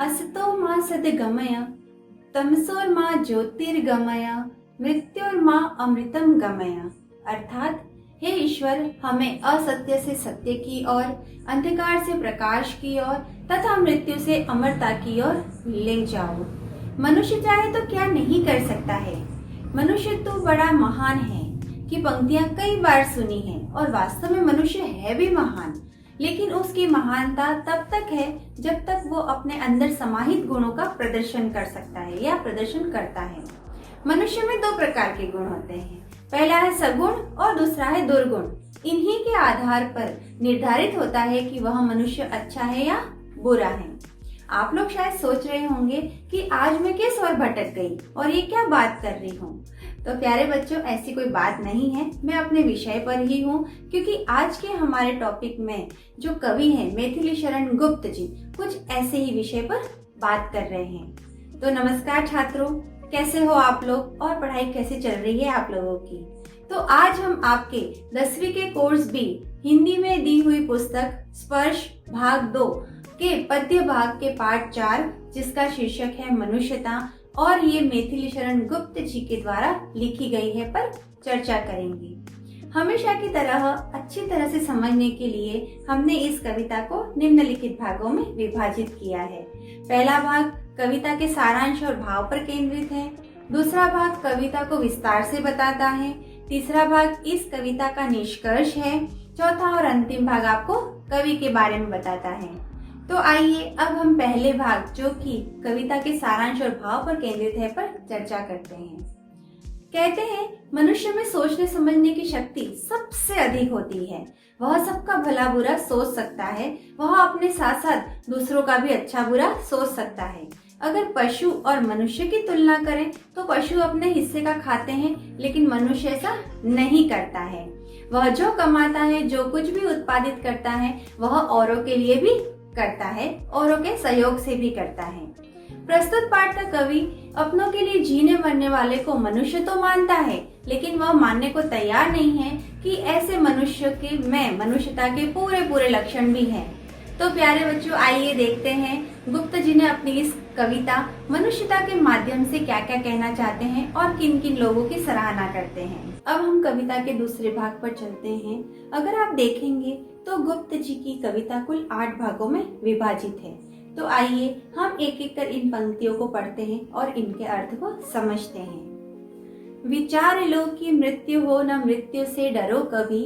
असतो मा सद्गमय तमसोर्मा ज्योतिर्गमय मृत्योर्मा अमृतम गमय। अर्थात हे ईश्वर, हमें असत्य से सत्य की ओर, अंधकार से प्रकाश की ओर तथा मृत्यु से अमरता की ओर ले जाओ। मनुष्य चाहे तो क्या नहीं कर सकता है। मनुष्य तो बड़ा महान है कि पंक्तियां कई बार सुनी है और वास्तव में मनुष्य है भी महान, लेकिन उसकी महानता तब तक है जब तक वो अपने अंदर समाहित गुणों का प्रदर्शन कर सकता है या प्रदर्शन करता है। मनुष्य में दो प्रकार के गुण होते हैं, पहला है सगुण और दूसरा है दुर्गुण। इन्हीं के आधार पर निर्धारित होता है कि वह मनुष्य अच्छा है या बुरा है। आप लोग शायद सोच रहे होंगे कि आज मैं किस ओर भटक गई और ये क्या बात कर रही हूँ। तो प्यारे बच्चों, ऐसी कोई बात नहीं है, मैं अपने विषय पर ही हूँ, क्योंकि आज के हमारे टॉपिक में जो कवि हैं मैथिली शरण गुप्त जी कुछ ऐसे ही विषय पर बात कर रहे हैं। तो नमस्कार छात्रों, कैसे हो आप लोग और पढ़ाई कैसे चल रही है आप लोगों की। तो आज हम आपके 10वीं के कोर्स बी हिंदी में दी हुई पुस्तक स्पर्श भाग 2 के पद्य भाग के पाठ 4 जिसका शीर्षक है मनुष्यता और ये मैथिली शरण गुप्त जी के द्वारा लिखी गई है पर चर्चा करेंगे। हमेशा की तरह अच्छी तरह से समझने के लिए हमने इस कविता को निम्नलिखित भागों में विभाजित किया है। पहला भाग कविता के सारांश और भाव पर केंद्रित है, दूसरा भाग कविता को विस्तार से बताता है, तीसरा भाग इस कविता का निष्कर्ष है, चौथा और अंतिम भाग आपको कवि के बारे में बताता है। तो आइए अब हम पहले भाग जो कि कविता के सारांश और भाव पर केंद्रित है पर चर्चा करते हैं। कहते हैं मनुष्य में सोचने समझने की शक्ति सबसे अधिक होती है। वह सबका भला बुरा सोच सकता है, वह अपने साथ साथ दूसरों का भी अच्छा बुरा सोच सकता है। अगर पशु और मनुष्य की तुलना करें तो पशु अपने हिस्से का खाते हैं, लेकिन मनुष्य ऐसा नहीं करता है। वह जो कमाता है, जो कुछ भी उत्पादित करता है, वह औरों के लिए भी करता है, औरों के सहयोग से भी करता है। प्रस्तुत पाठ का कवि अपनों के लिए जीने मरने वाले को मनुष्य तो मानता है, लेकिन वह मानने को तैयार नहीं है कि ऐसे मनुष्य के में मनुष्यता के पूरे पूरे लक्षण भी हैं। तो प्यारे बच्चों, आइए देखते हैं गुप्त जी ने अपनी इस कविता मनुष्यता के माध्यम से क्या क्या कहना चाहते हैं और किन किन लोगों की सराहना करते हैं। अब हम कविता के दूसरे भाग पर चलते हैं। अगर आप देखेंगे तो गुप्त जी की कविता कुल 8 भागों में विभाजित है। तो आइए हम एक एक कर इन पंक्तियों को पढ़ते हैं और इनके अर्थ को समझते हैं। विचार लो कि मृत्यु हो न मृत्यु से डरो कभी,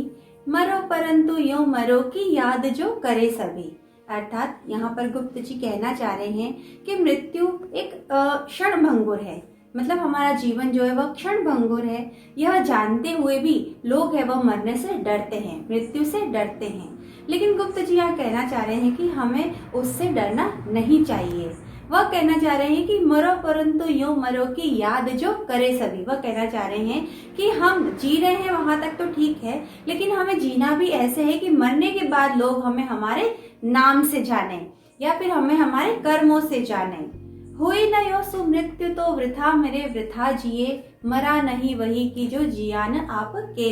मरो परंतु यूं मरो की याद जो करे सभी। अर्थात यहाँ पर गुप्त जी कहना चाह रहे हैं कि मृत्यु एक क्षण भंगुर है, मतलब हमारा जीवन जो है वह क्षण भंगुर है। यह जानते हुए भी लोग है वह मरने से डरते हैं, मृत्यु से डरते हैं। लेकिन गुप्त जी यहाँ कहना चाह रहे हैं कि हमें उससे डरना नहीं चाहिए। वह कहना चाह रहे हैं कि मरो परंतु यूं मरो की याद जो करे सभी। वह कहना चाह रहे हैं कि हम जी रहे हैं वहां तक तो ठीक है, लेकिन हमें जीना भी ऐसे है कि मरने के बाद लोग हमें हमारे नाम से जाने या फिर हमें हमारे कर्मों से जाने। हुई न यो सुमृत्यु तो वृथा मेरे वृथा जिए, मरा नहीं वही की जो जियान आपके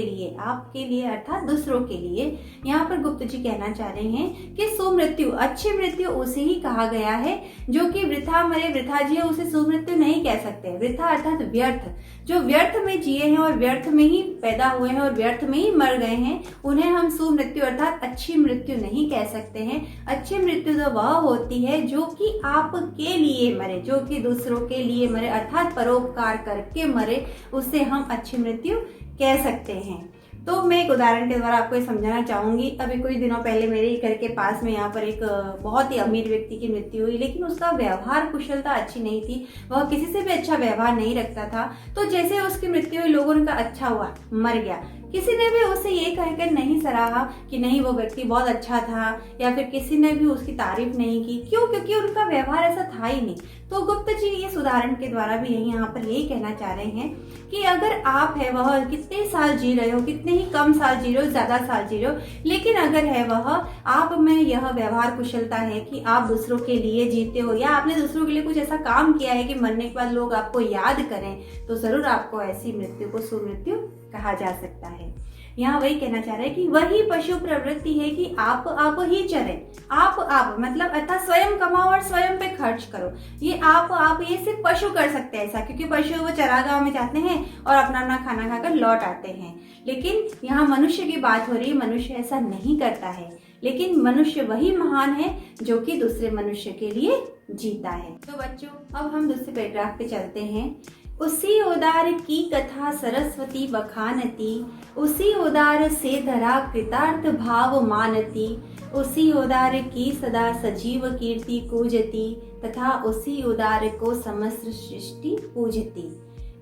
लिए अर्थात दूसरों के लिए। यहाँ पर गुप्त जी कहना चाह रहे हैं कि सुमृत्यु, अच्छी मृत्यु उसे ही कहा गया है जो कि वृथा मरे वृथा जिए, उसे सुमृत्यु नहीं कह सकते। वृथा अर्थात व्यर्थ, जो व्यर्थ में जिए हैं और व्यर्थ में ही पैदा हुए हैं और व्यर्थ में ही मर गए हैं, उन्हें हम सुमृत्यु अर्थात अच्छी मृत्यु नहीं कह सकते हैं। अच्छी मृत्यु तो वह होती है जो कि आपके लिए मरे, जो कि दूसरों के लिए मरे अर्थात परोपकार करके मरे, उससे हम अच्छी मृत्यु कह सकते हैं। तो मैं एक उदाहरण के द्वारा आपको ये समझाना चाहूंगी। अभी कुछ दिनों पहले मेरे ही घर के पास में यहाँ पर एक बहुत ही अमीर व्यक्ति की मृत्यु हुई, लेकिन उसका व्यवहार कुशलता अच्छी नहीं थी, वह किसी से भी अच्छा व्यवहार नहीं रखता था। तो जैसे उसकी मृत्यु हुई, लोगों ने कहा अच्छा हुआ, मर गया। किसी ने भी उसे ये कहकर नहीं सराहा कि नहीं वो व्यक्ति बहुत अच्छा था, या फिर किसी ने भी उसकी तारीफ नहीं की। क्यों? क्योंकि उनका व्यवहार ऐसा था ही नहीं। तो गुप्त जी इस उदाहरण के द्वारा भी यहाँ पर यही कहना चाह रहे हैं कि अगर आप है वह कितने साल जी रहे हो, कितने ही कम साल जी रहे हो, ज्यादा साल जी रहे हो, लेकिन अगर है वह आप में यह व्यवहार कुशलता है कि आप दूसरों के लिए जीते हो या आपने दूसरों के लिए कुछ ऐसा काम किया है कि मरने के बाद लोग आपको याद करें, तो जरूर आपको ऐसी मृत्यु को सुमृत्यु कहा जा सकता है। यहाँ वही कहना चाह रहे हैं कि वही पशु प्रवृत्ति है कि आप ही चरे, आप मतलब अर्थात स्वयं कमाओ और स्वयं पे खर्च करो। ये आप ये सिर्फ पशु कर सकते हैं ऐसा, क्योंकि पशु वो चरागाह में जाते हैं और अपना अपना खाना खाकर लौट आते हैं। लेकिन यहाँ मनुष्य की बात हो रही है, मनुष्य ऐसा नहीं करता है। लेकिन मनुष्य वही महान है जो कि दूसरे मनुष्य के लिए जीता है। तो बच्चों, अब हम दूसरे पैराग्राफ पे चलते हैं। उसी उदार की कथा सरस्वती बखानती, उसी उदार से धरा कृतार्थ भाव मानती, उसी उदार की सदा सजीव कीर्ति कूजती, तथा उसी उदार को समस्त सृष्टि पूजती।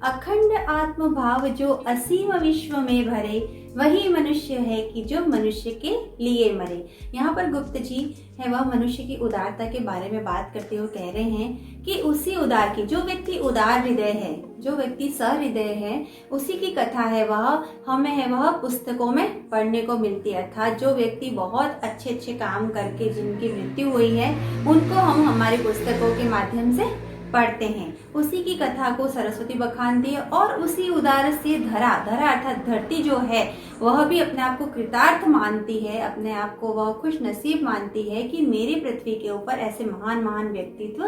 अखंड आत्म भाव जो असीम विश्व में भरे, वही मनुष्य है कि जो मनुष्य के लिए मरे। यहाँ पर गुप्त जी है वह मनुष्य की उदारता के बारे में बात करते हुए कह रहे हैं कि उसी उदार की, जो व्यक्ति उदार हृदय है, जो व्यक्ति सहृदय है, उसी की कथा है वह पुस्तकों में पढ़ने को मिलती है। अर्थात जो व्यक्ति बहुत अच्छे अच्छे काम करके जिनकी मृत्यु हुई है, उनको हम हमारी पुस्तकों के माध्यम से पढ़ते हैं। उसी की कथा को सरस्वती बखानती है और उसी उदार से धरा अर्थात धरती जो है वह भी अपने आप को कृतार्थ मानती है, अपने आप को वह खुश नसीब मानती है कि मेरी पृथ्वी के ऊपर ऐसे महान महान व्यक्तित्व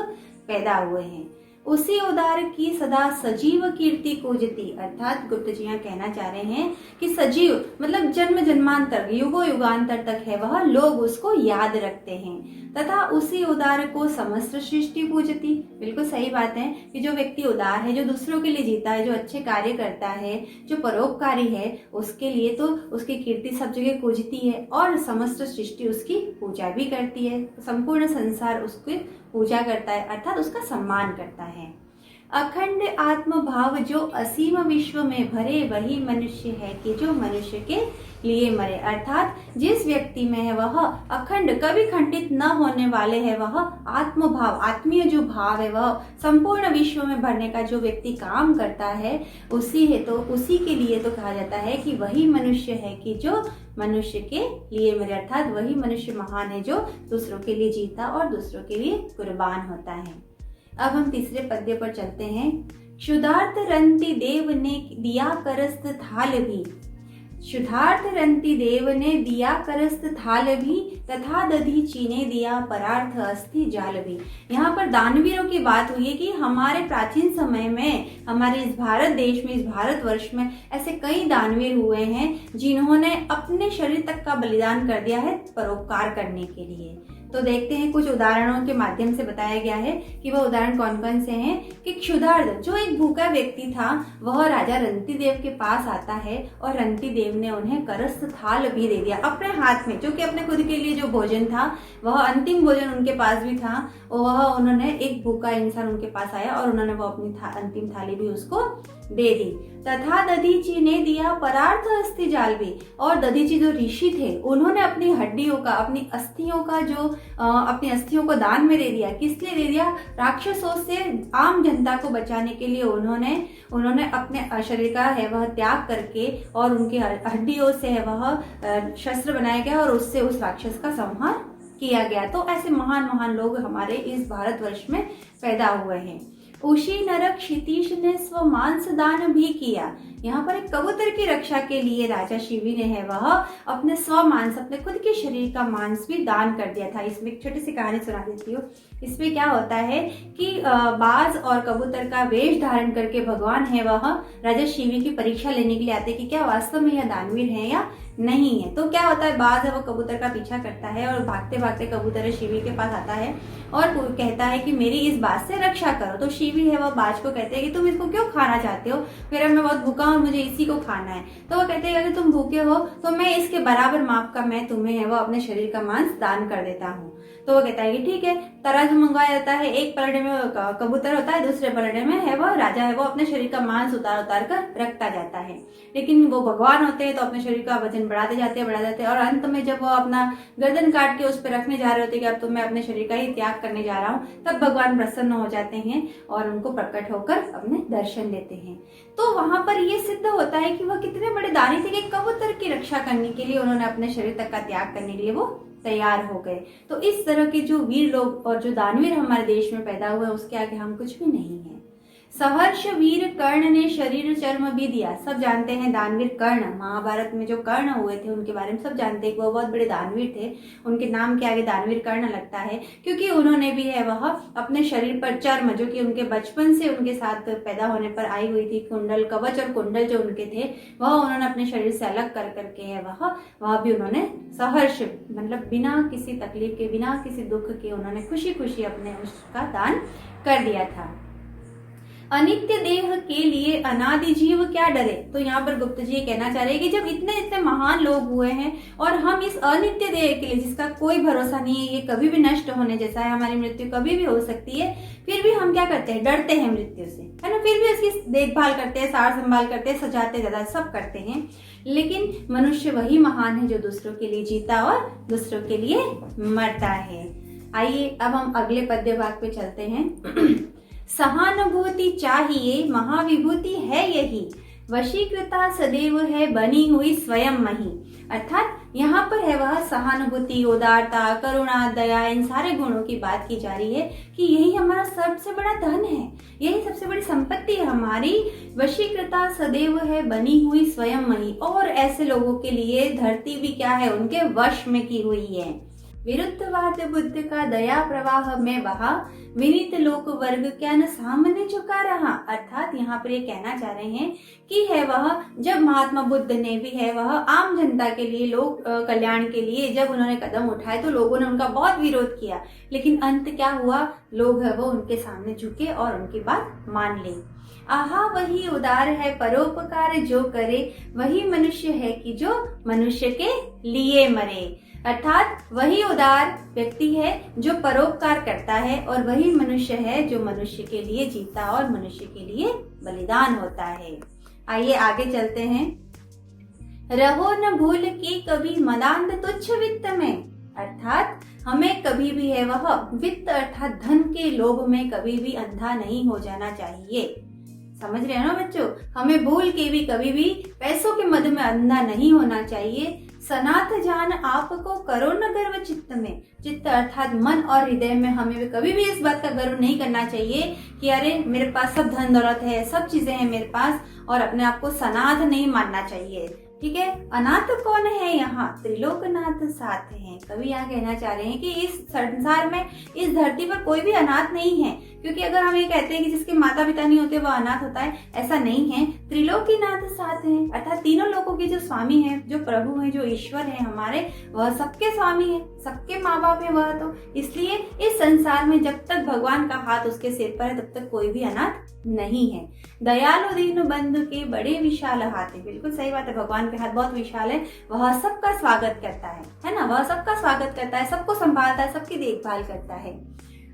पैदा हुए हैं। उसी उदार की सदा सजीव कीर्ति पूजती, अर्थात गुप्त जी यहाँ कहना चाह रहे हैं कि सजीव मतलब जन्म जन्मांतर युगो युगांतर तक है वह, लोग उसको याद रखते हैं। तथा उसी उदार को समस्त सृष्टि पूजती, बिल्कुल सही बात है कि जो व्यक्ति उदार है, जो दूसरों के लिए जीता है, जो अच्छे कार्य करता है, जो परोपकारी है, उसके लिए तो उसकी कीर्ति सब जगह पूजती है और समस्त सृष्टि उसकी पूजा भी करती है। संपूर्ण संसार उसकी पूजा करता है, अर्थात उसका सम्मान करता है। अखंड आत्म भाव जो असीम विश्व में भरे, वही मनुष्य है कि जो मनुष्य के लिए मरे। अर्थात जिस व्यक्ति में है वह अखंड, कभी खंडित न होने वाले है, वह आत्म भाव, आत्मीय जो भाव है वह संपूर्ण विश्व में भरने का जो व्यक्ति काम करता है, उसी है तो उसी के लिए तो कहा जाता है कि वही मनुष्य है कि जो मनुष्य के लिए मरे। अर्थात वही मनुष्य महान है जो दूसरों के लिए जीता और दूसरों के लिए कुर्बान होता है। अब हम तीसरे पद्य पर चलते हैं। क्षुधार्त रंति देव ने दिया करस्त थाल भी, क्षुधार्त रंति देव ने दिया करस्त थाल भी, तथा दधी चीने दिया परार्थ अस्थि जाल भी। यहाँ पर दानवीरों की बात हुई है कि हमारे प्राचीन समय में, हमारे इस भारत देश में, इस भारतवर्ष में ऐसे कई दानवीर हुए हैं जिन्होंने अपने शरीर तक का बलिदान कर दिया है परोपकार करने के लिए। तो देखते हैं, कुछ उदाहरणों के माध्यम से बताया गया है कि वह उदाहरण कौन कौन से हैं। कि क्षुधार्त, जो एक भूखा व्यक्ति था, वह राजा रंती देव के पास आता है और रंती देव ने उन्हें करस्त थाल भी दे दिया अपने हाथ में, जो कि अपने खुद के लिए जो भोजन था, वह अंतिम भोजन उनके पास भी था, वह उन्होंने, एक भूखा इंसान उनके पास आया और उन्होंने वो अपनी अंतिम थाली भी उसको दे दी। तथा दधीची ने दिया परार्थ अस्थि जाल भी, और दधीची जो ऋषि थे उन्होंने अपनी हड्डियों का, अपनी अस्थियों का जो अपनी अस्थियों को दान में दे दिया। किस लिए दे दिया? राक्षसों से आम जनता को बचाने के लिए उन्होंने अपने शरीर का है वह त्याग करके और उनकी हड्डियों से है वह शस्त्र बनाया गया और उससे उस राक्षस का संहार किया गया। तो ऐसे महान महान लोग हमारे इस भारतवर्ष में पैदा हुए हैं। उसी नरक क्षितिश ने स्व मांस दान भी किया। यहाँ पर एक कबूतर की रक्षा के लिए राजा शिवी ने है वह अपने स्व मांस, अपने खुद के शरीर का मांस भी दान कर दिया था। इसमें एक छोटी सी कहानी सुना देती हूँ। इसमें क्या होता है कि बाज और कबूतर का वेश धारण करके भगवान है वह राजा शिवी की परीक्षा लेने के लिए आते कि क्या वास्तव में यह दानवीर है या नहीं है। तो क्या होता है, बाज है वो कबूतर का पीछा करता है और भागते भागते कबूतर शिवी के पास आता है और कहता है कि मेरी इस बात से रक्षा करो। तो शिवी है वह बाज को कहते हैं कि तुम इसको क्यों खाना चाहते हो, फिर मैं बहुत भूखा हूँ, मुझे इसी को खाना है। तो वो कहते हैं अगर तुम भूखे हो तो मैं इसके बराबर माप का मैं तुम्हें है वो अपने शरीर का मांस दान कर देता हूँ। तो वो कहता है कि ठीक है। तराजू मंगवाया जाता है, एक पलड़े में कबूतर होता है, दूसरे पलड़े में है वो राजा है वो अपने शरीर का मांस उतार उतार कर रखता जाता है। लेकिन वो भगवान होते हैं तो अपने शरीर का वजन बढ़ाते जाते हैं और अंत में जब वो अपना गर्दन काट के उस पर रखने जा रहे होते कि अब तो मैं अपने शरीर का ही त्याग करने जा रहा हूँ, तब भगवान प्रसन्न हो जाते हैं और उनको प्रकट होकर अपने दर्शन देते हैं। तो वहां पर ये सिद्ध होता है कि वह कितने बड़े दानी थे कि कबूतर की रक्षा करने के लिए उन्होंने अपने शरीर तक का त्याग करने के लिए वो तैयार हो गए। तो इस तरह के जो वीर लोग और जो दानवीर हमारे देश में पैदा हुए उसके आगे हम कुछ भी नहीं है। सहर्ष वीर कर्ण ने शरीर चर्म भी दिया। सब जानते हैं दानवीर कर्ण, महाभारत में जो कर्ण हुए थे उनके बारे में सब जानते हैं कि वो बहुत बड़े दानवीर थे। उनके नाम के आगे दानवीर कर्ण लगता है क्योंकि उन्होंने भी है वह अपने शरीर पर चर्म, जो कि उनके बचपन से उनके साथ पैदा होने पर आई हुई थी, कुंडल कवच और कुंडल जो उनके थे वह उन्होंने अपने शरीर से अलग कर करके है वह भी उन्होंने सहर्ष मतलब बिना किसी तकलीफ के, बिना किसी दुख के उन्होंने खुशी खुशी अपने उसका दान कर दिया था। अनित्य देह के लिए अनादि जीव क्या डरे। तो यहाँ पर गुप्त जी ये कहना चाह रहे हैं कि जब इतने इतने महान लोग हुए हैं और हम इस अनित्य देह के लिए जिसका कोई भरोसा नहीं है, ये कभी भी नष्ट होने जैसा है, हमारी मृत्यु कभी भी हो सकती है, फिर भी हम क्या करते हैं, डरते हैं मृत्यु से, है ना। फिर भी उसकी देखभाल करते हैं, सार संभाल करते हैं, सजाते ज्यादा सब करते हैं। लेकिन मनुष्य वही महान है जो दूसरों के लिए जीता और दूसरों के लिए मरता है। आइए अब हम अगले पद्य भाग पे चलते हैं। सहानुभूति चाहिए महाविभूति है यही, वशीकृता सदैव है बनी हुई स्वयं मही। अर्थात यहाँ पर है वह सहानुभूति, उदारता, करुणा, दया, इन सारे गुणों की बात की जा रही है कि यही हमारा सबसे बड़ा धन है, यही सबसे बड़ी संपत्ति है हमारी। वशीकृता सदैव है बनी हुई स्वयं मही, और ऐसे लोगों के लिए धरती भी क्या है, उनके वश में की हुई है। विरुद्धवाद बुद्ध का दया प्रवाह में बहा, विनीत लोक वर्ग क्या न सामने झुका रहा। अर्थात यहाँ पर ये कहना चाह रहे हैं कि है वह जब महात्मा बुद्ध ने भी है वह आम जनता के लिए, लोक कल्याण के लिए जब उन्होंने कदम उठाए तो लोगों ने उनका बहुत विरोध किया, लेकिन अंत क्या हुआ, लोग है वो उनके सामने झुके और उनकी बात मान ली। आहा वही उदार है परोपकार जो करे, वही मनुष्य है कि जो मनुष्य के लिए मरे। अर्थात वही उदार व्यक्ति है जो परोपकार करता है, और वही मनुष्य है जो मनुष्य के लिए जीता और मनुष्य के लिए बलिदान होता है। आइए आगे चलते हैं। रहो न भूल की कभी मदांध तुच्छ वित्त में। अर्थात हमें कभी भी है वह वित्त अर्थात धन के लोभ में कभी भी अंधा नहीं हो जाना चाहिए। समझ रहे हैं ना बच्चों, हमें भूल के भी कभी भी पैसों के मद में अंधा नहीं होना चाहिए। सनाथ जान आपको करो न गर्व चित्त में। चित्त अर्थात मन और हृदय में हमें भी कभी भी इस बात का गर्व नहीं करना चाहिए कि अरे मेरे पास सब धन दौलत है, सब चीजें हैं मेरे पास, और अपने आप को सनाथ नहीं मानना चाहिए। ठीक है, अनाथ कौन है यहाँ, त्रिलोकनाथ साथ हैं। कवि यहाँ कहना चाह रहे हैं कि इस संसार में, इस धरती पर कोई भी अनाथ नहीं है, क्योंकि अगर हम ये कहते हैं कि जिसके माता पिता नहीं होते वह अनाथ होता है, ऐसा नहीं है। त्रिलोकीनाथ साथ हैं, अर्थात तीनों लोकों के जो स्वामी हैं, जो प्रभु हैं, जो ईश्वर हैं हमारे, वह सबके स्वामी हैं, सबके माँ बाप है वह। तो इसलिए इस संसार में जब तक भगवान का हाथ उसके सिर पर है तब तक कोई भी अनाथ नहीं है। दयालु दीन बंधु के बड़े विशाल हाथ है। बिल्कुल सही बात है, भगवान के हाथ बहुत विशाल है, वह सबका स्वागत करता है ना, वह सबका स्वागत करता है, सबको संभालता है, सबकी देखभाल करता है।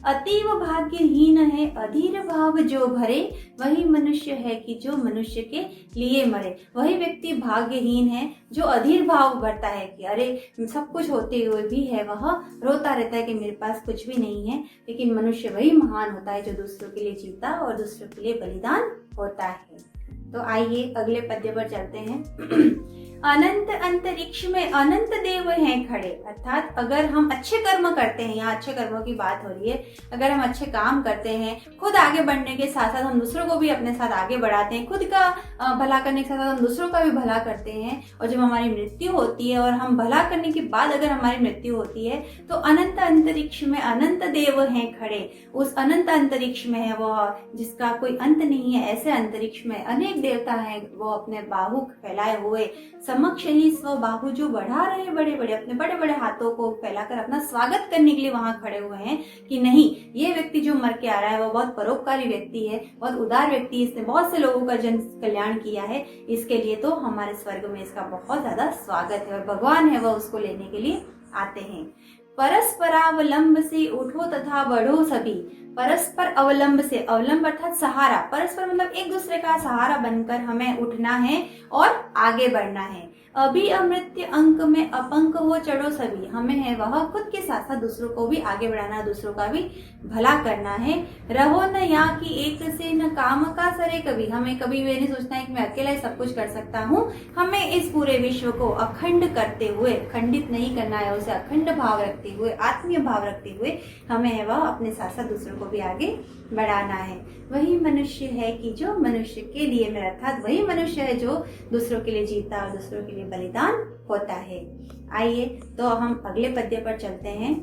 अतीव भाग्यहीन है अधीर भाव जो भरे, वही मनुष्य है कि जो मनुष्य के लिए मरे। वही व्यक्ति भाग्यहीन है जो अधीर भाव भरता है कि अरे सब कुछ होते हुए भी है वह रोता रहता है कि मेरे पास कुछ भी नहीं है। लेकिन मनुष्य वही महान होता है जो दूसरों के लिए जीता और दूसरों के लिए बलिदान होता है। तो आइए अगले पद्य पर चलते हैं। अनंत अंतरिक्ष में अनंत देव हैं खड़े। अर्थात अगर हम अच्छे कर्म करते हैं, यहाँ अच्छे कर्मों की बात हो रही है, अगर हम अच्छे काम करते हैं, खुद आगे बढ़ने के साथ साथ हम दूसरों को भी अपने साथ आगे बढ़ाते हैं, खुद का भला करने के साथ साथ हम दूसरों का भी भला करते हैं, और जब हमारी मृत्यु होती है और हम भला करने के बाद अगर हमारी मृत्यु होती है तो अनंत अंतरिक्ष में अनंत देव हैं खड़े। उस अनंत अंतरिक्ष में है वह जिसका कोई अंत नहीं है, ऐसे अंतरिक्ष में अनेक देवता हैं, वो अपने बाहु फैलाए हुए समक्ष ही स्व बाहु जो बढ़ा रहे, बड़े बड़े अपने बड़े बड़े हाथों को फैलाकर अपना स्वागत करने के लिए वहां खड़े हुए हैं कि नहीं, ये व्यक्ति जो मर के आ रहा है वो बहुत परोपकारी व्यक्ति है, बहुत उदार व्यक्ति है, इसने बहुत से लोगों का जन कल्याण किया है, इसके लिए तो हमारे स्वर्ग में इसका बहुत ज्यादा स्वागत है, और भगवान है वह उसको लेने के लिए आते हैं। परस्परावलंब से उठो तथा बढ़ो सभी। परस्पर अवलंब से, अवलंब अर्थात सहारा, परस्पर मतलब एक दूसरे का सहारा बनकर हमें उठना है और आगे बढ़ना है। अभी अमृत्य अंक में अपंक हो चढ़ो सभी। हमें है वह खुद के साथ साथ दूसरों को भी आगे बढ़ाना, दूसरों का भी भला करना है। रहो न यहाँ की एक से न काम का सरे कभी। हमें कभी ये नहीं सोचना है कि मैं अकेला ही सब कुछ कर सकता हूँ। हमें इस पूरे विश्व को अखंड करते हुए, खंडित नहीं करना है उसे, अखंड भाव रखते हुए, आत्मीय भाव रखते हुए हमें है वह अपने साथ साथ दूसरों को भी आगे बढ़ाना है। वही मनुष्य है कि जो मनुष्य के लिए मेरा, अर्थात वही मनुष्य है जो दूसरों के लिए जीता और दूसरों के लिए बलिदान होता है। आइए तो हम अगले पद्य पर चलते हैं।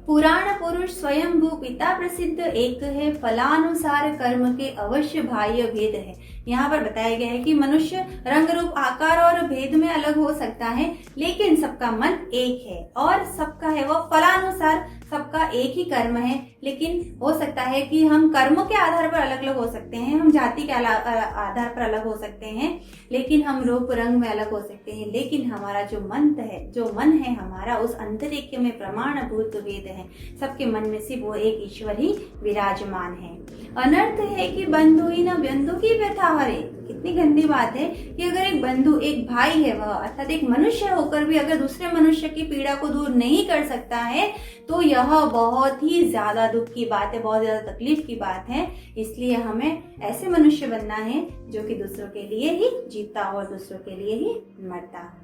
पुराण पुरुष स्वयंभू पिता प्रसिद्ध एक है, फलानुसार कर्म के अवश्य बाह्य भेद है। यहाँ पर बताया गया है कि मनुष्य रंग रूप आकार और भेद में अलग हो सकता है, लेकिन सबका मन एक है और सबका है वो फलानुसार, सबका एक ही कर्म है। लेकिन हो सकता है कि हम कर्मों के आधार पर अलग अलग हो सकते हैं, हम जाति के आधार पर अलग हो सकते हैं, लेकिन हम रूप रंग में अलग हो सकते हैं, लेकिन हमारा जो मन है हमारा, उस अंतरिक्ष में प्रमाणभूत वेद है। सबके मन में सिर्फ वो एक ईश्वर ही विराजमान है। अनर्थ है कि बंधु ही न बंधु की व्यथा हरे। कितनी गंदी बात है कि अगर एक बंधु, एक भाई है वह, अर्थात एक मनुष्य होकर भी अगर दूसरे मनुष्य की पीड़ा को दूर नहीं कर सकता है, तो यह बहुत ही ज्यादा दुख की बात है, बहुत ज्यादा तकलीफ की बात है। इसलिए हमें ऐसे मनुष्य बनना है जो कि दूसरों के लिए ही जीता हो और दूसरों के लिए ही मरता हो।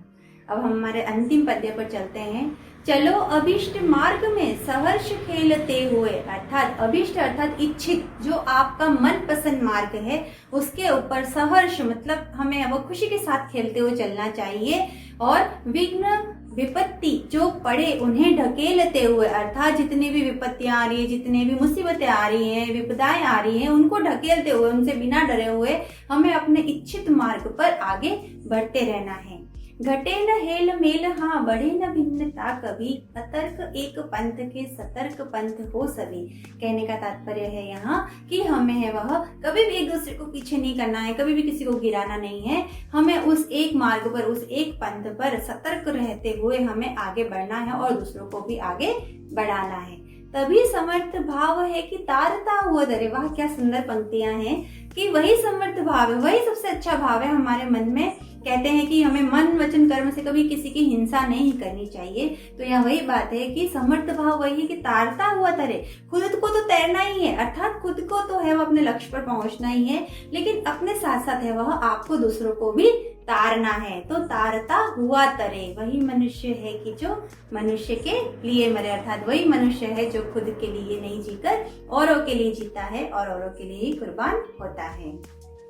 अब हम हमारे अंतिम पद्य पर चलते हैं। चलो अभिष्ट मार्ग में सहर्ष खेलते हुए, अर्थात अभिष्ट अर्थात इच्छित, जो आपका मनपसंद मार्ग है उसके ऊपर सहर्ष मतलब हमें वो खुशी के साथ खेलते हुए चलना चाहिए। और विघ्न विपत्ति जो पड़े उन्हें ढकेलते हुए, अर्थात जितनी भी विपत्तियां आ रही है, जितनी भी मुसीबतें आ रही हैं, विपदाएं आ रही हैं, उनको ढकेलते हुए, उनसे बिना डरे हुए हमें अपने इच्छित मार्ग पर आगे बढ़ते रहना है। घटे न हेल मेल हाँ बढ़े न भिन्नता कभी, अतर्क एक पंथ के सतर्क पंथ हो सभी। कहने का तात्पर्य है यहाँ कि हमें है वह कभी भी एक दूसरे को पीछे नहीं करना है, कभी भी किसी को गिराना नहीं है। हमें उस एक मार्ग पर, उस एक पंथ पर सतर्क रहते हुए हमें आगे बढ़ना है और दूसरों को भी आगे बढ़ाना है। तभी समर्थ भाव है कि तारता हुआ दरे। वाह क्या सुंदर पंक्तियां हैं कि वही समर्थ भाव है, वही सबसे अच्छा भाव है हमारे मन में। कहते हैं कि हमें मन वचन कर्म से कभी किसी की हिंसा नहीं करनी चाहिए। तो यह वही बात है कि समर्थ भाव वही है कि तारता हुआ तरे। खुद को तो तैरना ही है, अर्थात खुद को तो है वह अपने लक्ष्य पर पहुंचना ही है, लेकिन अपने साथ साथ है वह आपको दूसरों को भी तारना है। तो तारता हुआ तरे वही मनुष्य है कि जो मनुष्य के लिए मरे, अर्थात वही मनुष्य है जो खुद के लिए नहीं जीकर औरों के लिए जीता है और औरों के लिए ही कुर्बान होता है।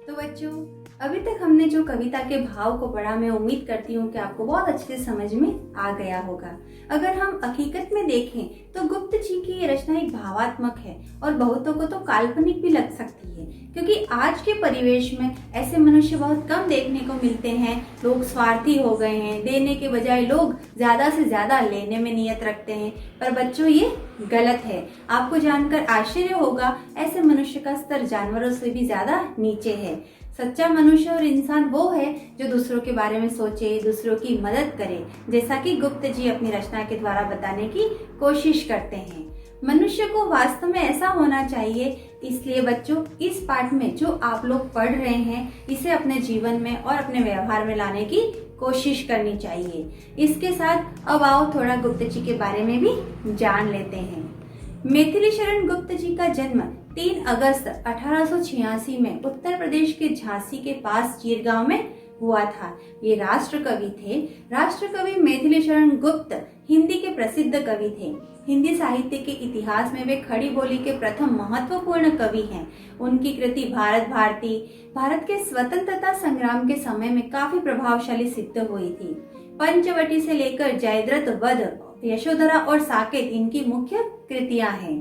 तो बच्चों, अभी तक हमने जो कविता के भाव को पढ़ा, मैं उम्मीद करती हूँ कि आपको बहुत अच्छे से समझ में आ गया होगा। अगर हम हकीकत में देखें तो गुप्त जी की ये रचना एक भावात्मक है और बहुतों को तो काल्पनिक भी लग सकती है, क्योंकि आज के परिवेश में ऐसे मनुष्य बहुत कम देखने को मिलते हैं। लोग स्वार्थी हो गए हैं, देने के बजाय लोग ज्यादा से ज्यादा लेने में नियत रखते हैं। पर बच्चों ये गलत है। आपको जानकर आश्चर्य होगा, ऐसे मनुष्य का स्तर जानवरों से भी ज्यादा नीचे है। सच्चा मनुष्य और इंसान वो है जो दूसरों के बारे में सोचे, दूसरों की मदद करे, जैसा कि गुप्त जी अपनी रचना के द्वारा बताने की कोशिश करते हैं। मनुष्य को वास्तव में ऐसा होना चाहिए। इसलिए बच्चों, इस पाठ में जो आप लोग पढ़ रहे हैं, इसे अपने जीवन में और अपने व्यवहार में लाने की कोशिश करनी चाहिए। इसके साथ अब आओ थोड़ा गुप्त जी के बारे में भी जान लेते हैं। मैथिली शरण गुप्त जी का जन्म 3 अगस्त 1886 में उत्तर प्रदेश के झांसी के पास चीरगांव में हुआ था। ये राष्ट्र कवि थे। राष्ट्र कवि मैथिली शरण गुप्त हिंदी के प्रसिद्ध कवि थे। हिंदी साहित्य के इतिहास में वे खड़ी बोली के प्रथम महत्वपूर्ण कवि हैं। उनकी कृति भारत भारती, भारत के स्वतंत्रता संग्राम के समय में काफी प्रभावशाली सिद्ध हुई थी। पंचवटी से लेकर जयद्रथ वध, यशोधरा और साकेत इनकी मुख्य कृतियां हैं।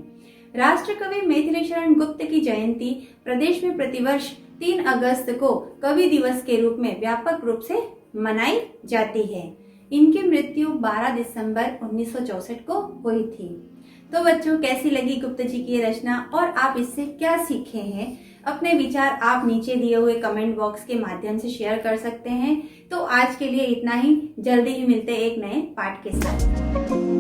राष्ट्र कवि मैथिली शरण गुप्त की जयंती प्रदेश में प्रतिवर्ष 3 अगस्त को कवि दिवस के रूप में व्यापक रूप से मनाई जाती है। इनकी मृत्यु 12 दिसंबर 1964 को हुई थी। तो बच्चों, कैसी लगी गुप्त जी की रचना और आप इससे क्या सीखे हैं? अपने विचार आप नीचे दिए हुए कमेंट बॉक्स के माध्यम से शेयर कर सकते हैं। तो आज के लिए इतना ही। जल्दी ही मिलते हैं एक नए पाठ के साथ।